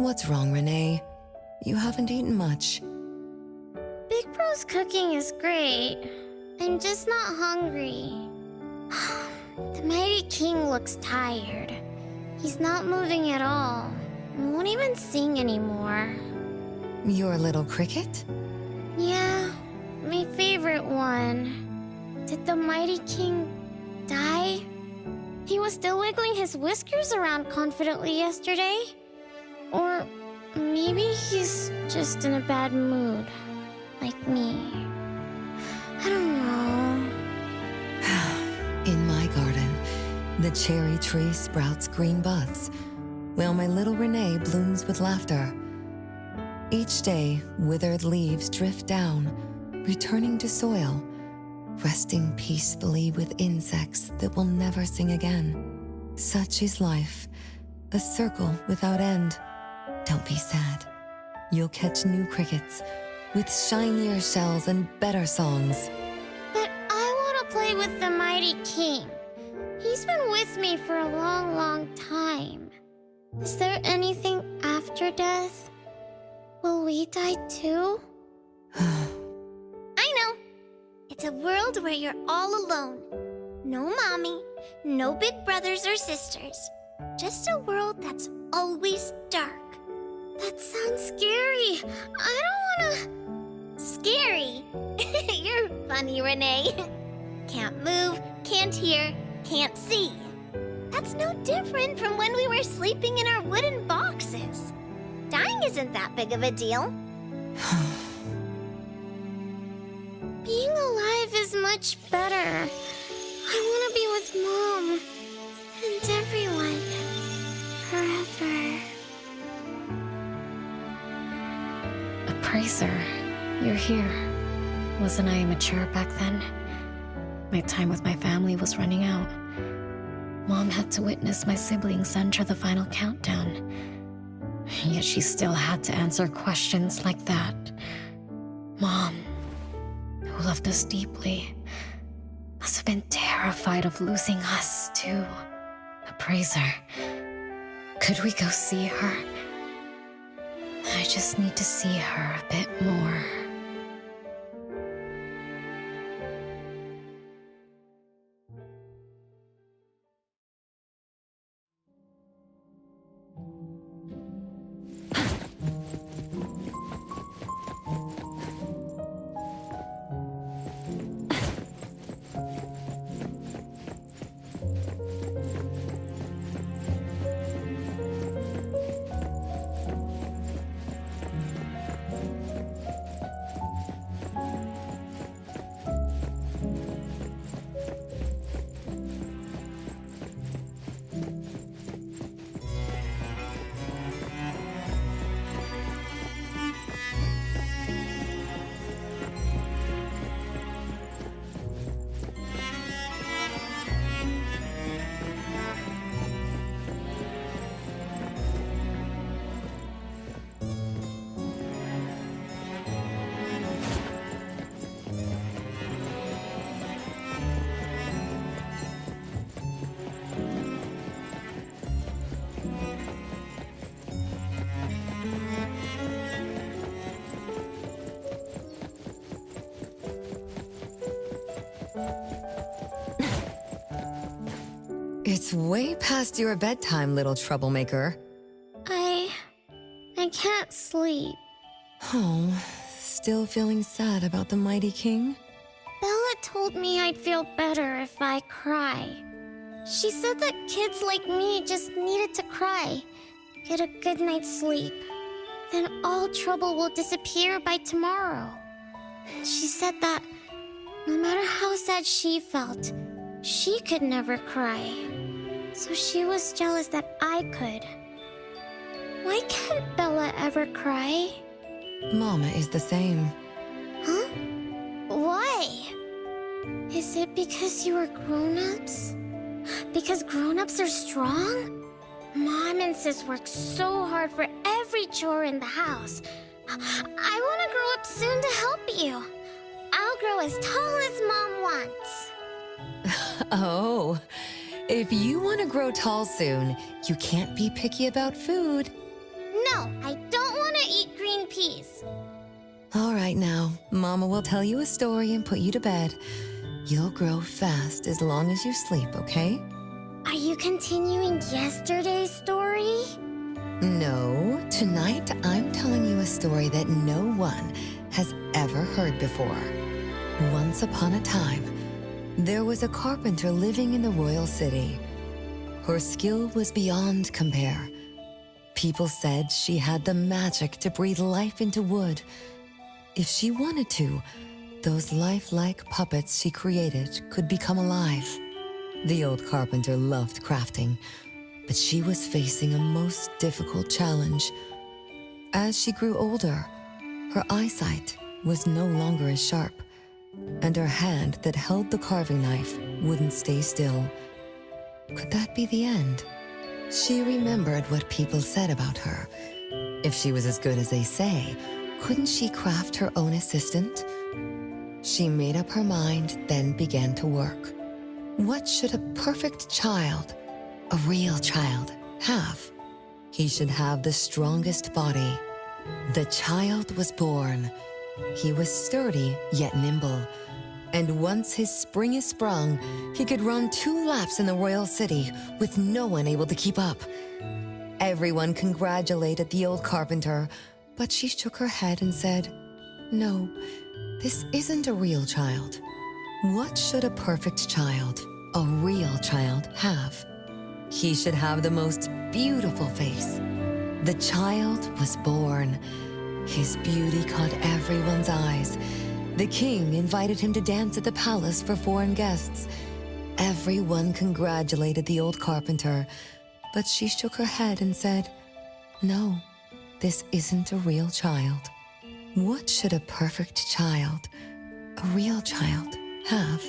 What's wrong, Renee? You haven't eaten much. Big Bro's cooking is great. I'm just not hungry. The Mighty King looks tired. He's not moving at all. Won't even sing anymore. Your little cricket? Yeah, my favorite one. Did the Mighty King die? He was still wiggling his whiskers around confidently yesterday. Or maybe he's just in a bad mood, like me. I don't know. In my garden, the cherry tree sprouts green buds, while my little Renee blooms with laughter. Each day, withered leaves drift down, returning to soil, resting peacefully with insects that will never sing again. Such is life, a circle without end. Don't be sad. You'll catch new crickets with shinier shells and better songs. But I want to play with the Mighty King. He's been with me for a long, long time. Is there anything after death? Will we die too? I know. It's a world where you're all alone. No mommy, no big brothers or sisters. Just a world that's always dark. That sounds scary. I don't wanna... Scary? You're funny, Renee. Can't move, can't hear, can't see. That's no different from when we were sleeping in our wooden boxes. Dying isn't that big of a deal. Being alive is much better. I want to be with Mom and everyone forever. Appraiser, you're here. Wasn't I immature back then? My time with my family was running out. Mom had to witness my siblings enter the final countdown. Yet she still had to answer questions like that. Mom, who loved us deeply, must have been terrified of losing us, too. Appraiser, could we go see her? I just need to see her a bit more. It's way past your bedtime, little troublemaker. I can't sleep. Oh, still feeling sad about the Mighty King? Bella told me I'd feel better if I cry. She said that kids like me just needed to cry, get a good night's sleep. Then all trouble will disappear by tomorrow. She said that no matter how sad she felt, she could never cry. So she was jealous that I could. Why can't Bella ever cry? Mama is the same. Huh? Why? Is it because you are grown-ups? Because grown-ups are strong? Mom and Sis work so hard for every chore in the house. I want to grow up soon to help you. I'll grow as tall as Mom wants. Oh, if you want to grow tall soon, you can't be picky about food. No, All right now, Mama will tell you a story and put you to bed. You'll grow fast as long as you sleep, okay? Are you continuing yesterday's story? No, tonight I'm telling you a story that no one has ever heard before. Once upon a time, there was a carpenter living in the royal city. Her skill was beyond compare. People said she had the magic to breathe life into wood. If she wanted to, those lifelike puppets she created could become alive. The old carpenter loved crafting, but she was facing a most difficult challenge. As she grew older, her eyesight was no longer as sharp, and her hand that held the carving knife wouldn't stay still. Could that be the end? She remembered what people said about her. If she was as good as they say, couldn't she craft her own assistant? She made up her mind, then began to work. What should a perfect child, a real child, have? He should have the strongest body. The child was born. He was sturdy yet nimble. And once his spring is sprung, he could run 2 laps in the royal city with no one able to keep up. Everyone congratulated the old carpenter, but she shook her head and said, "No, this isn't a real child. What should a perfect child, a real child, have? He should have the most beautiful face." The child was born. His beauty caught everyone's eyes. The king invited him to dance at the palace for foreign guests. Everyone congratulated the old carpenter, but she shook her head and said, "No, this isn't a real child. What should a perfect child, a real child, have?"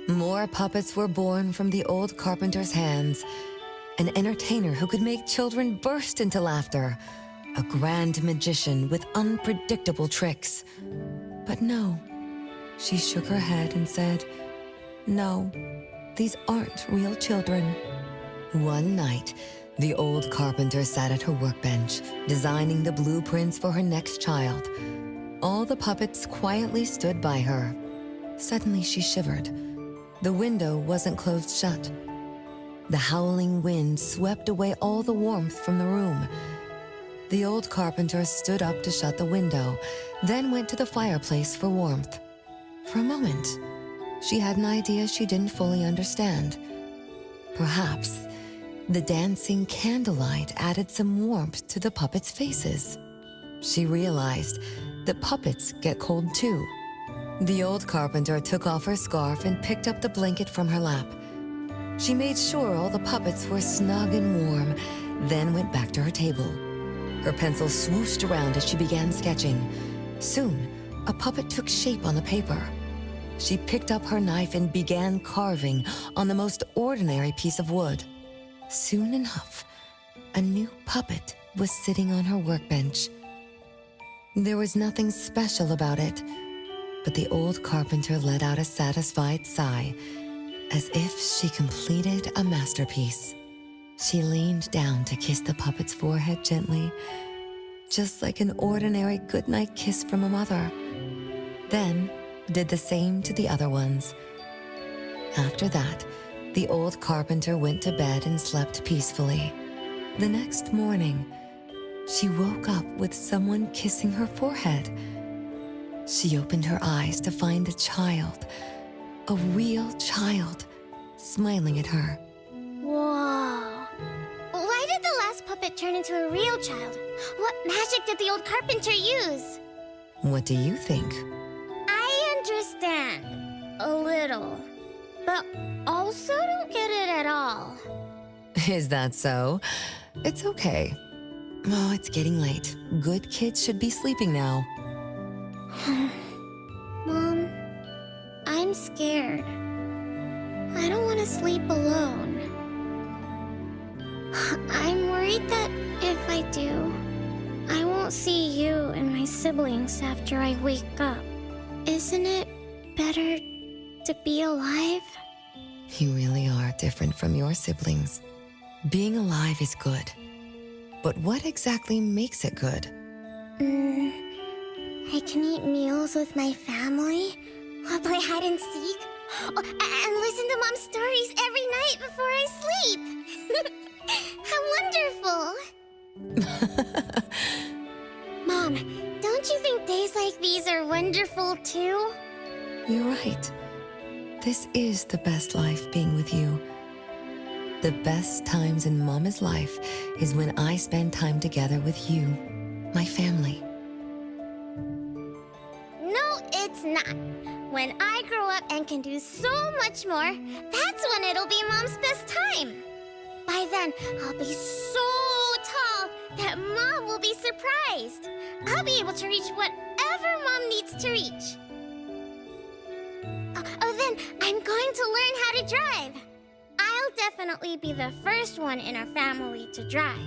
More puppets were born from the old carpenter's hands. An entertainer who could make children burst into laughter. A grand magician with unpredictable tricks. But no, she shook her head and said, "No, these aren't real children." One night, the old carpenter sat at her workbench, designing the blueprints for her next child. All the puppets quietly stood by her. Suddenly she shivered. The window wasn't closed shut. The howling wind swept away all the warmth from the room. The old carpenter stood up to shut the window, then went to the fireplace for warmth. For a moment, she had an idea she didn't fully understand. Perhaps the dancing candlelight added some warmth to the puppets' faces. She realized that puppets get cold too. The old carpenter took off her scarf and picked up the blanket from her lap. She made sure all the puppets were snug and warm, then went back to her table. Her pencil swooshed around as she began sketching. Soon, a puppet took shape on the paper. She picked up her knife and began carving on the most ordinary piece of wood. Soon enough, a new puppet was sitting on her workbench. There was nothing special about it, but the old carpenter let out a satisfied sigh, as if she completed a masterpiece. She leaned down to kiss the puppet's forehead gently, just like an ordinary goodnight kiss from a mother. Then did the same to the other ones. After that, the old carpenter went to bed and slept peacefully. The next morning, she woke up with someone kissing her forehead. She opened her eyes to find a child, a real child, smiling at her. Whoa. Why did the last puppet turn into a real child? What magic did the old carpenter use? What do you think? I understand. A little. But also don't get it at all. Is that so? It's okay. Oh, it's getting late. Good kids should be sleeping now. Mom, I'm scared. I don't want to sleep alone. I'm worried that if I do, I won't see you and my siblings after I wake up. Isn't it better to be alive? You really are different from your siblings. Being alive is good. But what exactly makes it good? I can eat meals with my family, or play hide and seek, and listen to Mom's stories every night before I sleep. How wonderful! Mom, don't you think days like these are wonderful too? You're right. This is the best life being with you. The best times in Mama's life is when I spend time together with you, my family. No, it's not. When I grow up and can do so much more, that's when it'll be Mom's best time. By then, I'll be so tall that Mom will be surprised. I'll be able to reach whatever Mom needs to reach. Then I'm going to learn how to drive. I'll definitely be the first one in our family to drive.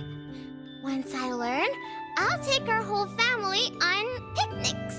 Once I learn, I'll take our whole family on picnics.